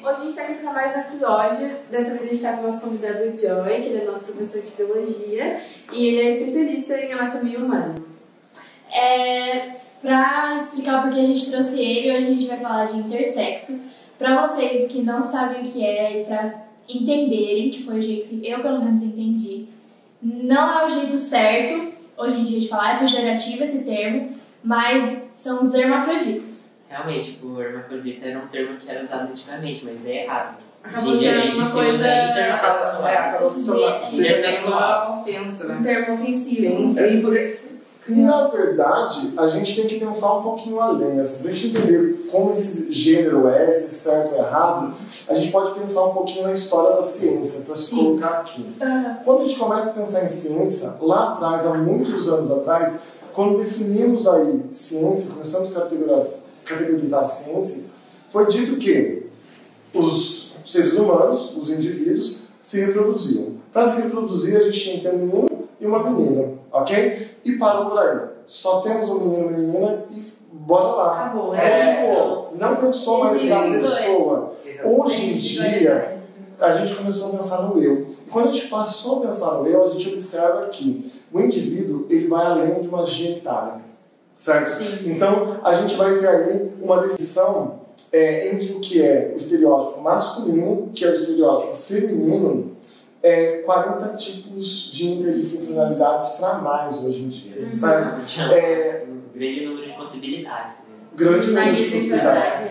Hoje a gente está aqui para mais um episódio. Dessa vez a gente está com o nosso convidado Joey, que ele é nosso professor de biologia e ele é especialista em anatomia humana. Para explicar por que a gente trouxe ele, hoje a gente vai falar de intersexo. Para vocês que não sabem o que é e para entenderem, que foi o jeito que eu pelo menos entendi, não é o jeito certo, hoje em dia, de falar, é pejorativo esse termo, mas são os hermafroditas. Realmente, o hermafrodita era um termo que era usado antigamente, mas é errado. Acabou Hoje em dia a sendo gente uma se coisa... usa intersexual. Acabou se tornando Intersexual. uma ofensa, né? Um termo ofensivo. Sim, sim, por isso. Na verdade, a gente tem que pensar um pouquinho além. Assim, para a gente entender como esse gênero é, se é certo ou errado, a gente pode pensar um pouquinho na história da ciência, para se colocar aqui. Quando a gente começa a pensar em ciência, lá atrás, há muitos anos atrás, quando definimos aí ciência, começamos a categorizar ciências, foi dito que os seres humanos, os indivíduos, se reproduziam. Para se reproduzir, a gente tinha que ter um menino e uma menina, ok? E parou por aí. Só temos um menino e uma menina e bora lá. Acabou. Não pensou mais na pessoa. Hoje em dia, a gente começou a pensar no eu. E quando a gente passou a pensar no eu, a gente observa que o indivíduo ele vai além de uma genitália. Certo? Sim. Então, a gente vai ter aí uma definição entre o que é o estereótipo masculino, que é o estereótipo feminino, 40 tipos de interdisciplinaridades para mais hoje em dia, certo? Um grande número de possibilidades. Grande número de possibilidades.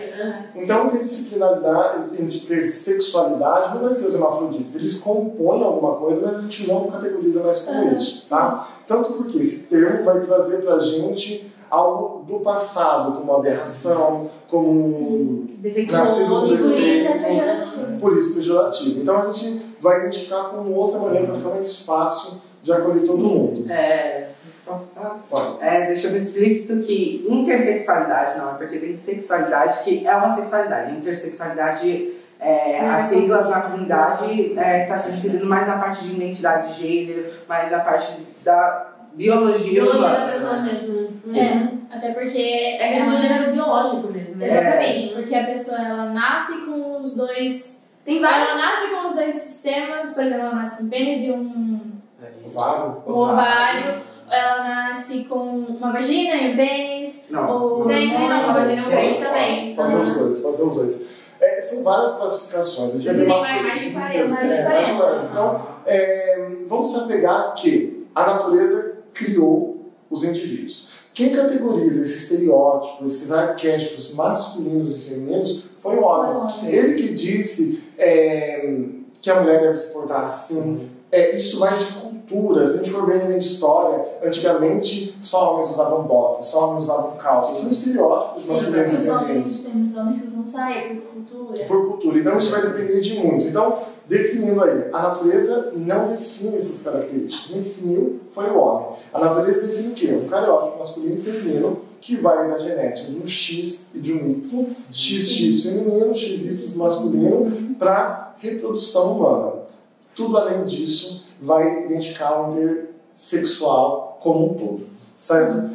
Então, intersexualidade não vai ser os hermafroditas. Eles compõem alguma coisa, mas a gente não categoriza mais como isso, tá? Tanto porque esse termo vai trazer pra gente algo do passado, como aberração, como defeituoso, e por isso é pejorativo. Por isso pejorativo. Então a gente vai identificar como outra maneira para ficar mais fácil de acolher todo mundo. Posso falar? Pode. Deixando explícito que intersexualidade não é porque tem sexualidade que é uma sexualidade. Intersexualidade, a sigla na comunidade está se referindo mais na parte de identidade de gênero, mais na parte da biologia da pessoa mesmo. Até porque É questão de gênero biológico mesmo. Exatamente, porque a pessoa ela nasce com os dois. Ela nasce com os dois sistemas, por exemplo, ela nasce com um pênis e um ovário. Ela nasce com uma vagina e um pênis. Ou uma vagina e um pênis também. Pode ter os dois. São várias classificações. Você tem mais de 40. Então, vamos se apegar que a natureza criou os indivíduos. Quem categoriza esse estereótipo, esses arquétipos masculinos e femininos, foi o homem. Ele que disse que a mulher deve se portar assim. Isso vai de cultura. Se a gente for ver na história, antigamente só homens usavam botas, só homens usavam calças. São estereótipos masculinos e femininos. Temos homens que usam saia por cultura. Por cultura. Então isso vai depender de muito. Então, definindo aí, a natureza não define essas características. Quem definiu foi o homem. A natureza define o quê? Um cariótipo masculino e feminino que vai na genética de um X e de um Y, XX feminino, XY masculino, para reprodução humana. Tudo além disso vai identificar o intersexual como um todo, certo?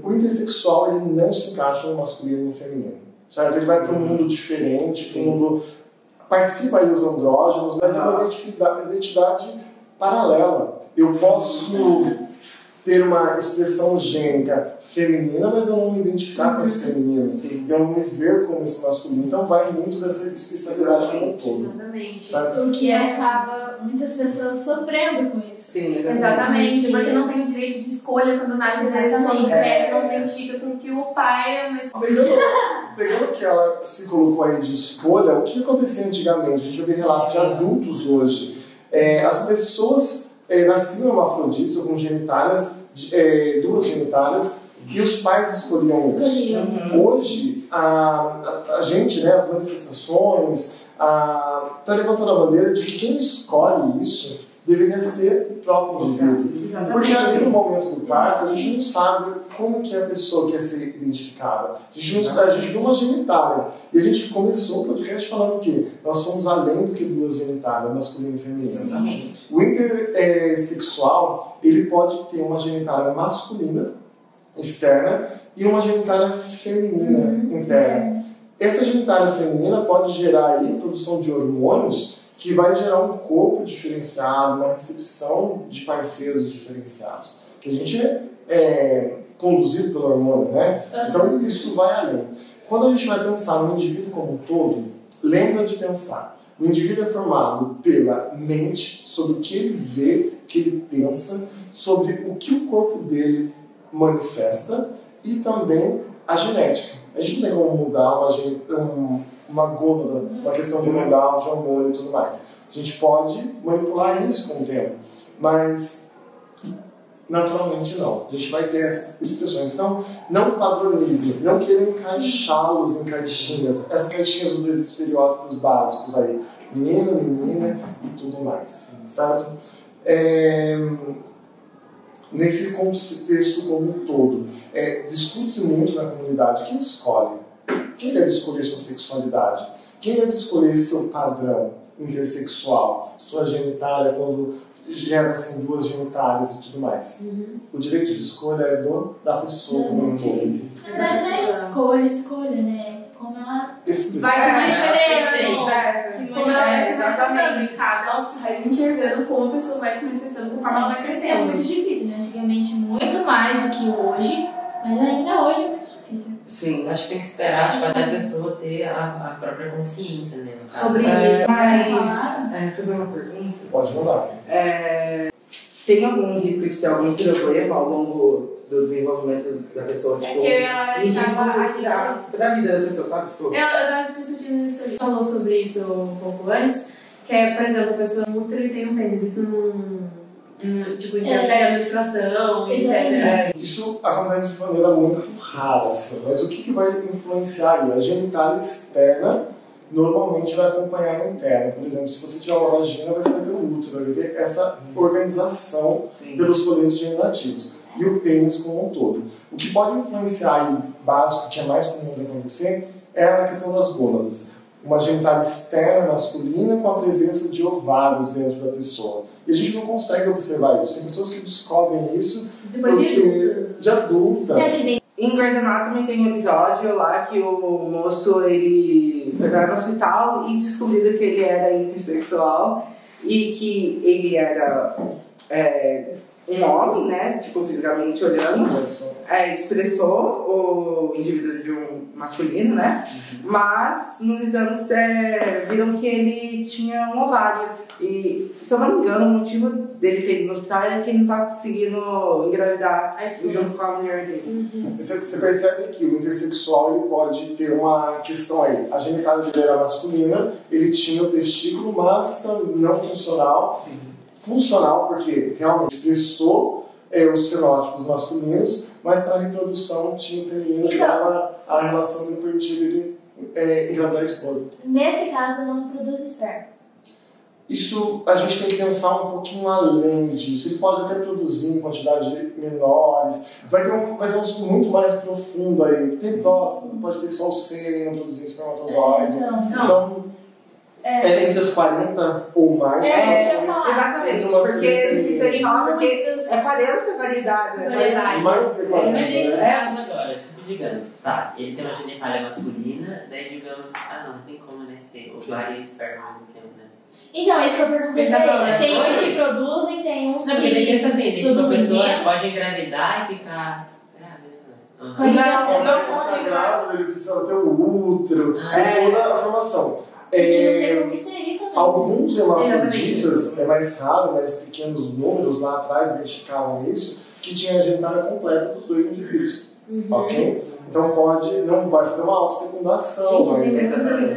O intersexual ele não se encaixa no masculino e no feminino, certo? Ele vai para um mundo diferente, para um mundo... Participa aí os andrógenos, mas é uma identidade paralela. Eu posso ter uma expressão gênica feminina, mas eu não me identificar com esse feminino. Eu não me ver como esse masculino. Então vai muito dessa especialidade como um todo. Exatamente. Certo? O que acaba muitas pessoas sofrendo com isso. Sim, Exatamente, porque não tem o direito de escolha quando nasce, às vezes quando cresce, não se identifica com que o pai é uma escolha. Pegando o que ela se colocou aí de escolha, o que acontecia antigamente? A gente vai ver relatos de adultos hoje. As pessoas nasciam hermafroditas ou com genitálias, duas genitálias, e os pais escolhiam isso. Hoje, a gente, as manifestações, está levantando a bandeira de que quem escolhe isso deveria ser o próprio indivíduo. Porque ali no momento do parto, a gente não sabe como que a pessoa quer ser identificada. A gente viu uma genitália. E a gente começou o podcast falando que nós somos além do que duas genitálias, masculina e feminina. O intersexual, ele pode ter uma genitália masculina, externa, e uma genitália feminina, interna. essa genitália feminina pode gerar aí produção de hormônios que vai gerar um corpo diferenciado, uma recepção de parceiros diferenciados, que a gente é conduzido pelo hormônio, né? Então isso vai além. Quando a gente vai pensar no indivíduo como um todo, lembra de pensar. O indivíduo é formado pela mente, sobre o que ele vê, o que ele pensa, sobre o que o corpo dele manifesta e também a genética. A gente não tem como mudar uma gônada, uma questão hormonal, de hormônio e tudo mais. A gente pode manipular isso com o tempo, mas naturalmente não. A gente vai ter essas expressões. Então, não padronize, não queiram encaixá-los em caixinhas. Essas caixinhas dos dois estereótipos básicos aí. Menino, menina e tudo mais. Certo? Nesse contexto como um todo, discute-se muito na comunidade quem escolhe. Quem deve escolher sua sexualidade? Quem deve escolher seu padrão intersexual? Sua genitália, quando gera assim, duas genitálias e tudo mais. O direito de escolha é da pessoa como um todo. Na verdade, não é escolha, né? Como ela como ela vai se manifestando, cada aos pais enxergando como a pessoa vai se manifestando conforme ela vai é crescendo. muito difícil, né? Antigamente muito mais do que hoje, mas ainda hoje é muito difícil. Sim. Acho que tem que esperar até a pessoa ter a própria consciência, né? Sobre isso. Mas, fazer uma pergunta. Pode mandar. Tem algum risco de ter algum problema ao longo do desenvolvimento da pessoa? Tipo, que eu e a Lara estava da vida da pessoa, sabe? Tipo, eu tava discutindo isso, a gente falou sobre isso um pouco antes, que é, por exemplo, a pessoa nutre e tem um pênis, isso não tipo, interfere na musculação, etc. Isso acontece de maneira muito rara, assim, mas o que vai influenciar aí? A genitália externa normalmente vai acompanhar a interna. Por exemplo, se você tiver uma vagina, você vai ter um útero, vai ter essa organização pelos folhetos generativos. E o pênis como um todo. O que pode influenciar aí, básico, que é mais comum de acontecer, é a questão das gônadas. Uma genitália externa masculina com a presença de ovários dentro da pessoa. E a gente não consegue observar isso. Tem pessoas que descobrem isso Depois de adulta. em Grey's Anatomy tem um episódio lá que o moço ele foi para no hospital e descobriu que ele era intersexual e que ele era um homem, né? Tipo, fisicamente olhando. Expressou o indivíduo de um masculino, né? Mas nos exames viram que ele tinha um ovário. E, se eu não me engano, o motivo dele ter ido no hospital é que ele não tá conseguindo engravidar junto com a mulher dele. Você percebe que o intersexual ele pode ter uma questão aí. A genitália dele era masculina, ele tinha o testículo, mas não funcional. Funcional porque realmente expressou os fenótipos masculinos, mas para a reprodução tinha o feminino, que era a relação que permitia ele engravidar a esposa. Nesse caso, não produz esperma. Isso a gente tem que pensar um pouquinho além disso. Ele pode até produzir em quantidades menores. Vai ser um assunto muito mais profundo aí. Tem próstata, pode ter só o sêmen, não produzir espermatozoide. Então, entre os 40 ou mais. Exatamente, porque ele fez ele falar porque é 40 variedades. Mais de 40. Agora, tipo, digamos, tá, ele tem uma genitália masculina, daí digamos, não tem como, né, ter ovário e esperma ao mesmo tempo, né? Então, é isso que eu perguntei. Tem uns que produzem, tem uns que Ele pensa assim, tem tipo, a pessoa menos. pode engravidar e ficar grávida. Mas Não pode grávida, ele precisa ter o útero, toda a formação. Não tem como inserir também. Alguns hermafroditas, é mais raro, mas pequenos números lá atrás identificavam isso, que tinha a genitália completa dos dois indivíduos. Ok? Então não vai fazer uma autofecundação, mas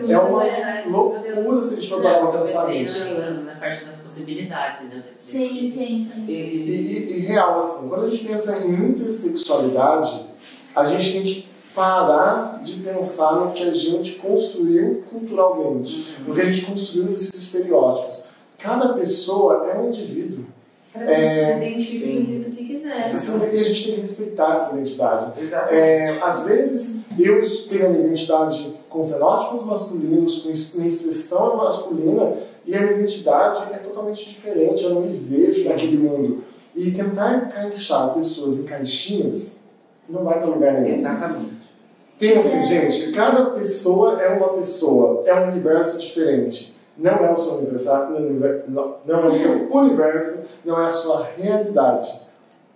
é uma loucura se a gente for parar para pensar nisso. Na parte das possibilidades, né? Sim. E real, assim, quando a gente pensa em intersexualidade, a gente tem que parar de pensar no que a gente construiu culturalmente, no que a gente construiu nesses estereótipos. Cada pessoa é um indivíduo. Identifica o indivíduo que quiser. E a gente tem que respeitar essa identidade. Às vezes, eu tenho a minha identidade com fenótipos masculinos, com minha expressão masculina, e a minha identidade é totalmente diferente, eu não me vejo naquele mundo. E tentar encaixar pessoas em caixinhas não vai para lugar nenhum. Exatamente. Pensa, gente, cada pessoa é uma pessoa, é um universo diferente. Não é o seu universo, não é o seu universo, não é a sua realidade.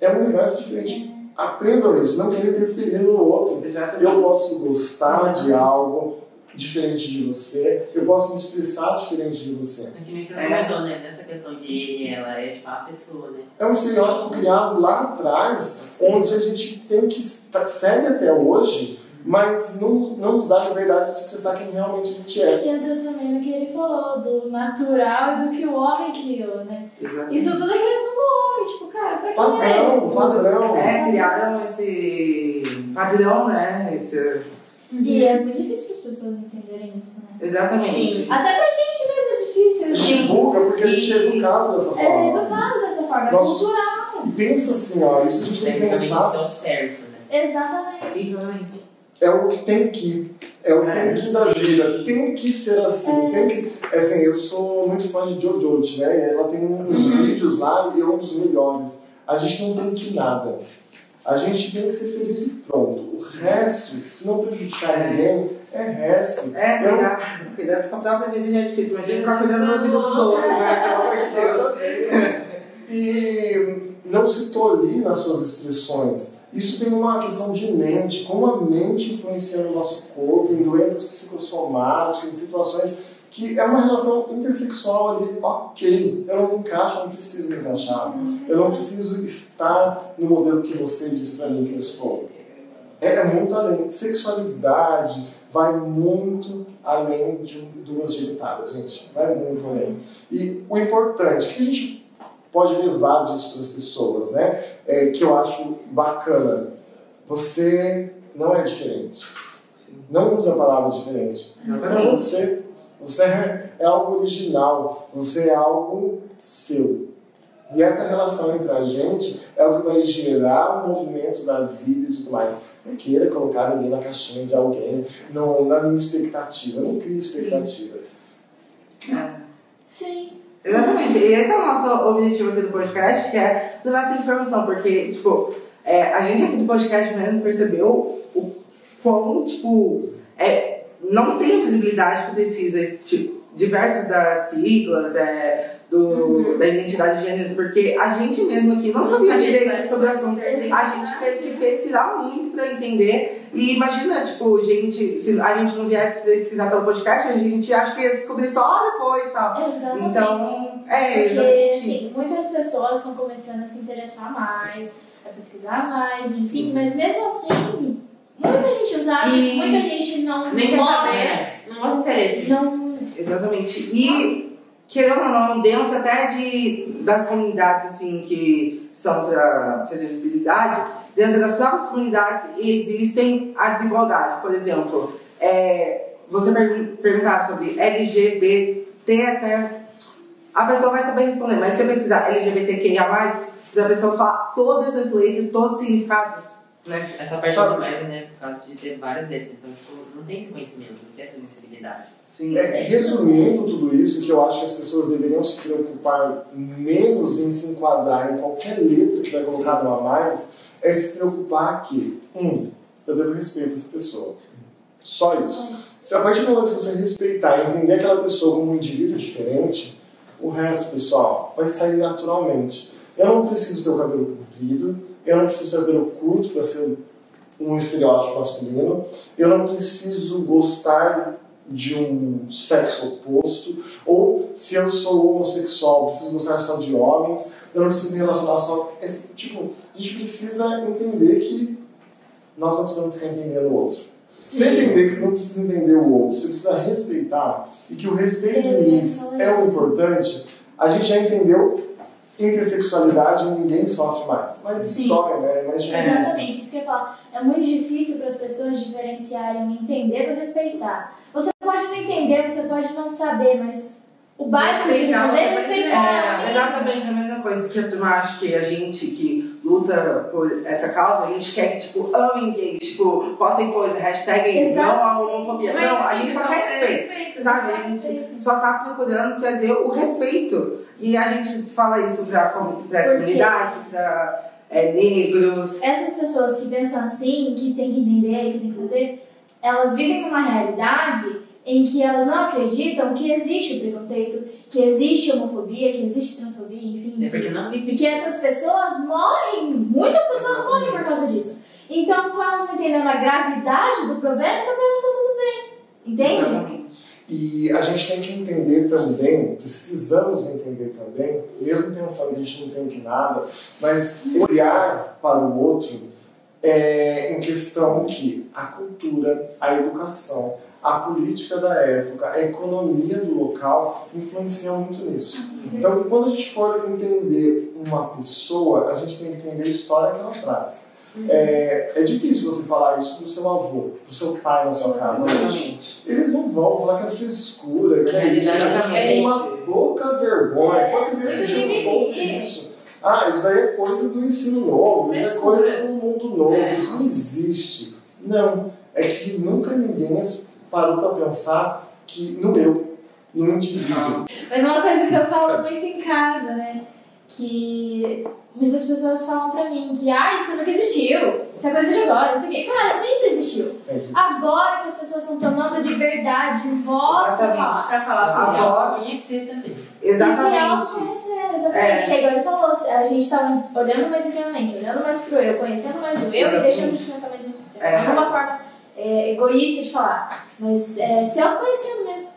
É um universo diferente. Aprendam isso, não querer interferir no outro. Exatamente. Eu posso gostar de algo diferente de você, eu posso me expressar diferente de você. É que nem você comentou, né? Nessa questão de ele e ela, é tipo a pessoa, né? É um estereótipo criado lá atrás, onde a gente tem que segue até hoje, mas não nos dá a liberdade de expressar quem realmente a gente é. Que entra também no que ele falou, do natural e do que o homem criou, né? Exatamente. Isso tudo é criação do homem, tipo, cara, pra que Padrão. Criaram esse padrão, né? E é muito difícil para as pessoas entenderem isso, né? Exatamente. Sim. Até pra gente mesmo é difícil. A gente julga porque a gente é educado dessa forma. É educado dessa forma, é Nossa. cultural. Pensa assim, ó, isso a gente tem que Tecnicamente isso pensar. é o certo, né? Exatamente. Exatamente. É o tem que. É o tem que da vida. Tem que ser assim. Tem que. Assim, eu sou muito fã de Jojo, né? E ela tem uns vídeos lá e é um dos melhores. A gente não tem que nada. A gente tem que ser feliz e pronto. O resto, se não prejudicar ninguém, é resto. Cuidar da sua própria vida já é difícil, mas ficar cuidando da vida dos outros, né? Pelo amor de Deus. E não se tolir nas suas expressões. Isso tem uma questão de mente, como a mente influencia no nosso corpo, em doenças psicossomáticas, em situações que é uma relação intersexual ali, ok, eu não me encaixo, eu não preciso me encaixar, eu não preciso estar no modelo que você diz pra mim que eu estou. É muito além. Sexualidade vai muito além de duas genitais, gente, vai muito além. E o importante, que a gente pode levar disso para as pessoas, né? Que eu acho bacana. Você não é diferente. Não usa a palavra diferente. Você é você. Você é algo original. Você é algo seu. E essa relação entre a gente é o que vai gerar o movimento da vida e tudo mais. Não queira colocar ninguém na caixinha de alguém, na minha expectativa. Eu não crio expectativa. Sim. Exatamente. E esse é o nosso objetivo aqui do podcast, que é levar essa informação, porque, tipo, a gente aqui do podcast mesmo percebeu o quão, tipo, não tem a visibilidade que precisa, tipo, diversas das siglas, da identidade de gênero, porque a gente mesmo aqui não sabia direito sobre o assunto. A gente teve que pesquisar muito para entender. E imagina, tipo, se a gente não viesse pesquisar pelo podcast, a gente acha que ia descobrir só depois e tal. Exatamente. Então, porque, assim, muitas pessoas estão começando a se interessar mais, a pesquisar mais, enfim, mas mesmo assim, muita gente usava, muita gente não Nem quer gosta. saber, não mostra interesse. Não. Exatamente. E, querendo ou não, dentro até das comunidades, assim, que são para trazer visibilidade, dentro das próprias comunidades existem a desigualdade. Por exemplo, você perguntar sobre LGBT até... A pessoa vai saber responder, mas se você pesquisar LGBTQIA+, a pessoa fala todas as letras, todos os significados, né? Essa parte do mais, né, por causa de ter várias letras, então, tipo, não tem esse conhecimento, não tem essa visibilidade. Sim. Resumindo tudo isso, que eu acho que as pessoas deveriam se preocupar menos em se enquadrar em qualquer letra que vai colocar no a mais, é se preocupar que, eu devo respeito a essa pessoa. Só isso. Se a partir do momento que você respeitar e entender aquela pessoa como um indivíduo diferente, o resto, pessoal, vai sair naturalmente. Eu não preciso ter o cabelo comprido, eu não preciso ter o cabelo curto para ser um estereótipo masculino, eu não preciso gostar de um sexo oposto, ou se eu sou homossexual, eu preciso gostar só de homens, eu não preciso me relacionar só... Tipo, a gente precisa entender que nós não precisamos ficar entendendo o outro. Você entender que você não precisa entender o outro, você precisa respeitar, e que o respeito de limites é o importante, a gente já entendeu intersexualidade e ninguém sofre mais. Mas isso dói, né? É mais difícil. Exatamente, isso que eu ia falar. É muito difícil para as pessoas diferenciarem o entender do respeitar. Você pode não entender, você pode não saber, mas o básico que você tem que fazer é respeitar. Exatamente a mesma coisa que a turma acha que a gente que luta por essa causa, a gente quer que, tipo, amem gays, tipo, postem coisa, hashtag não a homofobia. Mas não, a gente só quer respeito, sabe? A gente só tá procurando trazer o respeito. E a gente fala isso pra comunidade, pra negros. Essas pessoas que pensam assim, que tem que entender, que tem que fazer, elas vivem numa realidade em que elas não acreditam que existe o preconceito, que existe homofobia, que existe transfobia, enfim. E que essas pessoas morrem, muitas pessoas morrem por causa disso. Então, com elas entendendo a gravidade do problema, também vai ser tudo bem. Entende? Exatamente. E a gente tem que entender também, precisamos entender também, mesmo pensando que a gente não tem que nada, mas olhar para o outro em questão que a cultura, a educação, a política da época, a economia do local influenciam muito nisso. Então, quando a gente for entender uma pessoa, a gente tem que entender a história que ela traz. É difícil você falar isso pro seu avô, pro seu pai na sua casa. Eles não vão falar que é frescura, que é isso, é uma pouca vergonha. Quantas vezes a gente não ouve isso? Isso daí é coisa do ensino novo, isso é coisa do mundo novo, isso não existe. Não, é que nunca ninguém parou para pensar que no indivíduo. Mas uma coisa que eu falo muito em casa, né? Que muitas pessoas falam pra mim que isso nunca existiu, isso é coisa de agora, não sei o quê. Cara, sempre existiu. Agora que as pessoas estão tomando liberdade de voz pra falar assim. Agora conhecer também. Exatamente. Exatamente. Que igual ele falou, a gente tava olhando mais internamente, olhando mais pro eu, conhecendo mais o eu e deixando de pensamento muito social. É uma forma egoísta de falar, mas se autoconhecendo mesmo.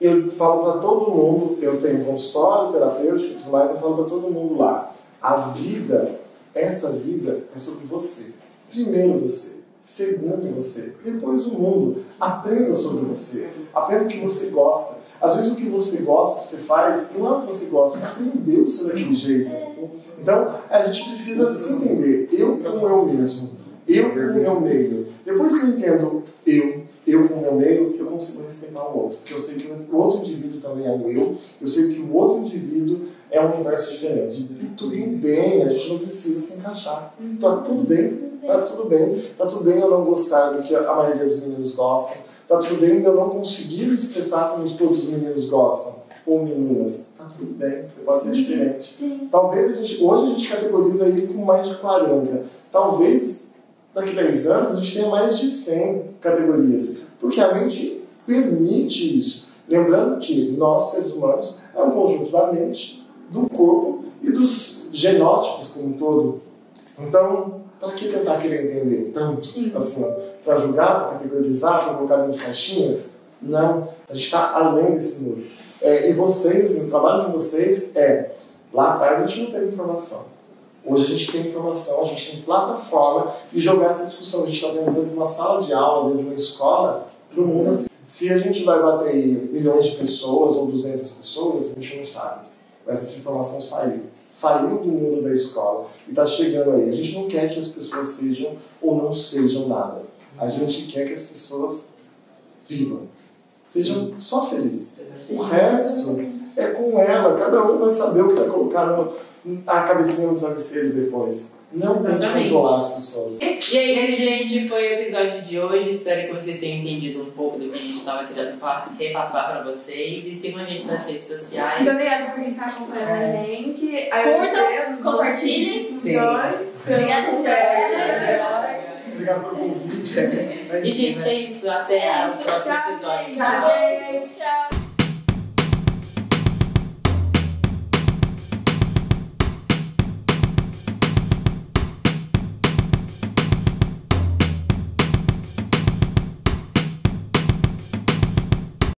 Eu falo para todo mundo, eu tenho consultório, terapêutico e tudo mais, eu falo para todo mundo lá. A vida, essa vida é sobre você. Primeiro você, segundo você, depois o mundo. Aprenda sobre você, aprenda o que você gosta. Às vezes o que você gosta, o que você faz, não é o que você gosta, você aprendeu a ser daquele jeito. Então, a gente precisa se entender, eu como eu mesmo, eu com o meu meio. Depois que eu entendo eu com o meu meio, eu consigo respeitar o outro. Porque eu sei que o outro indivíduo também é o eu sei que o outro indivíduo é um universo diferente. E tudo bem, a gente não precisa se encaixar. Tá tudo bem, tá tudo bem. Tá tudo bem eu não gostar do que a maioria dos meninos gostam. Tá tudo bem eu não conseguir me expressar como todos os meninos gostam. Ou meninas. Tá tudo bem, pode ser diferente. Sim. Talvez hoje a gente categoriza ele com mais de 40. Talvez daqui a 10 anos a gente tenha mais de 100 categorias. Porque a mente permite isso. Lembrando que nós, seres humanos, é um conjunto da mente, do corpo e dos genótipos como um todo. Então, para que tentar querer entender tanto assim? Para julgar, para categorizar, para colocar dentro de caixinhas? Não. A gente está além desse muro. E vocês, o trabalho de vocês lá atrás a gente não teve informação. Hoje a gente tem informação, a gente tem plataforma e jogar essa discussão. A gente está dentro de uma sala de aula, dentro de uma escola, para o mundo assim. Se a gente vai bater aí milhões de pessoas ou 200 pessoas, a gente não sabe. Mas essa informação saiu do mundo da escola e está chegando aí. A gente não quer que as pessoas sejam ou não sejam nada. A gente quer que as pessoas vivam, sejam só felizes. O resto é com ela, cada um vai saber o que vai colocar a cabecinha no travesseiro depois. Não tente controlar as pessoas. E aí, gente, foi o episódio de hoje. Espero que vocês tenham entendido um pouco do que a gente estava querendo repassar para vocês. E sigam a gente nas redes sociais. Muito obrigada por quem está acompanhando a gente. Curtam, compartilhem. Obrigada, Joy. Obrigado pelo convite. E, gente, é isso. Até o próximo episódio. Tchau.